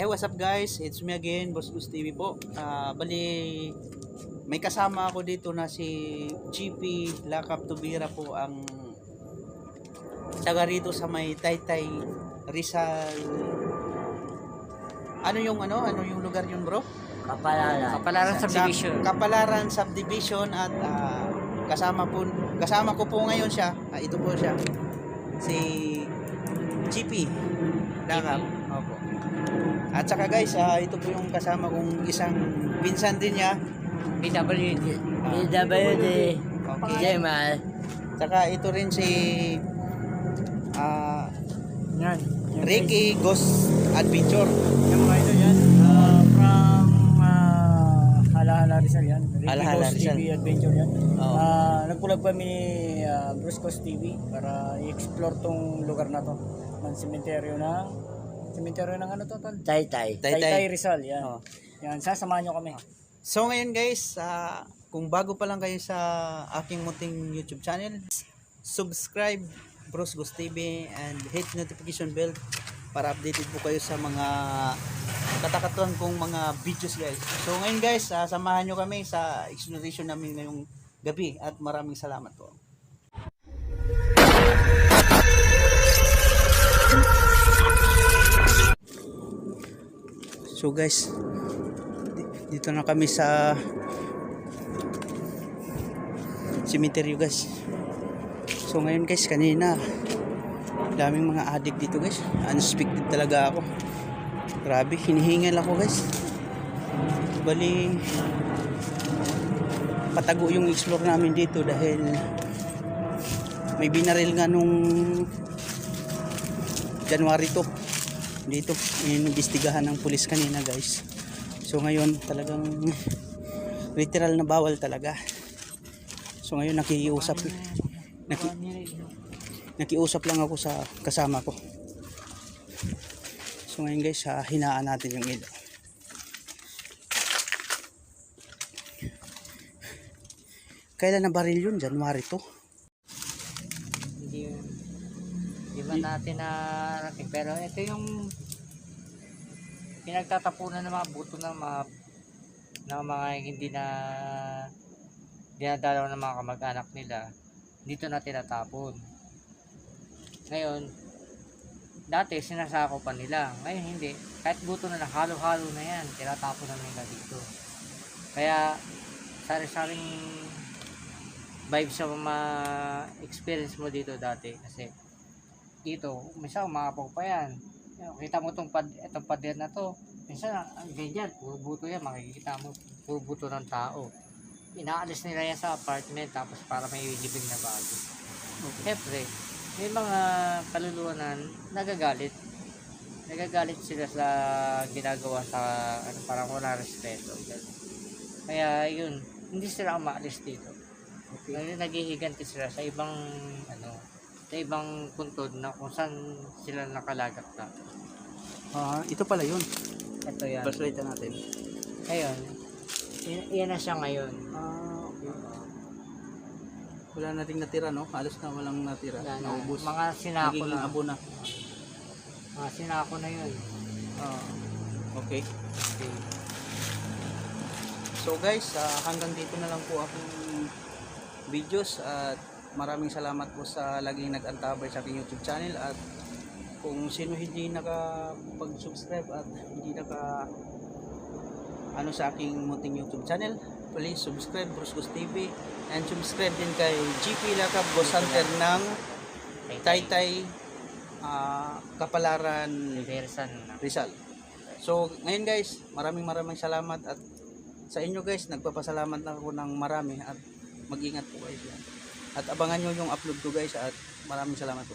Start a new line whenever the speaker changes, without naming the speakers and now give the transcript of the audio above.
what's up guys? It's me again, Boss Gus TV po. Bali, may kasama ako dito na si GP Lakap Tubira po, ang taga rito sa may Taytay, Rizal. Ano yung lugar yun, bro?
Kapalaran Subdivision.
Kapalaran Subdivision at kasama ko po ngayon siya. Ito po siya. Si GP Lakap. Opo. At saka guys, ito po yung kasama kong isang pinsan din niya.
PWD.
Okay.
Jemal.
Saka ito rin si
Yan.
Ricky Ghost Adventure.
Yung mga ito yan. From Halahala Rizal yan. Ricky
Halahala
Ghost
Rizal.
TV Adventure yan.
Oo.
Nagpulag kami ni Bruce Ghost TV para i-explore tong lugar na to. Ng sementeryo ng ano to?
Taytay.
Taytay Rizal. Yan.
Oo.
Yan. Sasamahan nyo kami.
So ngayon guys, kung bago pa lang kayo sa aking munting YouTube channel, subscribe Bruce Ghost TV and hit notification bell para updated po kayo sa mga katakatuhan kong mga videos guys. So ngayon guys, samahan nyo kami sa exploration namin ngayong gabi at maraming salamat po. So guys, dito na kami sa cemetery guys. So ngayon guys, kanina daming mga adik dito guys. Unexpected talaga ako. Grabe, hinihingal ako guys. Bali, patago yung explore namin dito dahil may binaril nga nung January 2 dito, inimbestigahan ng pulis kanina guys. So ngayon talagang literal na bawal talaga. So ngayon nakiusap lang ako sa kasama ko. So ngayon guys, hinaan natin yung ilaw. Kailan na baril yun? January 2?
Hindi ba natin narating, pero ito yung pinagtatapunan ng mga buto ng mga hindi na dinadalaw ng mga kamag-anak nila. Dito na tinatapon. Ngayon, dati sinasako pa nila, ngayon hindi. Kahit buto na halo-halo na yan, tinatapon na nila dito. Kaya sari-saring vibes sa mga experience mo dito dati, kasi dito, minsan umapaw pa yan. Kita mo itong pader na to, minsan ganyan, puro buto yan, makikita mo, puro buto ng tao. Inaalis nila yan sa apartment, tapos para may libing na bago. Siyempre, may mga kaluluwa na nagagalit sila sa ginagawa sa parang wala respeto. Kaya yun, hindi sila umaalis dito. Okay. Naghihiganti sila sa ibang sa ibang puntod na kung saan sila nakalagak na.
Ito pala yun.
Ito yan.
Flashlight natin.
Ngayon, yan na siya ngayon.
Okay. Wala nating natira, no? Halos na walang natira. Naubos.
Mga sinako
naging
na.
abo na.
Mga sinako na yun.
Okay. So guys, hanggang dito na lang po aking videos at maraming salamat po sa laging nag-antabay sa aking YouTube channel, at kung sino hindi nakapag-subscribe at hindi sa aking munting YouTube channel, please subscribe Bruce Ghost TV and subscribe din kay GP Lakap Ghost Hunter ng Taytay, Kapalaran Rizal. So ngayon guys, maraming salamat, at sa inyo guys, nagpapasalamat na ako ng marami, at mag-ingat po guys yan. At abangan nyo yung upload ko guys, at maraming salamat po.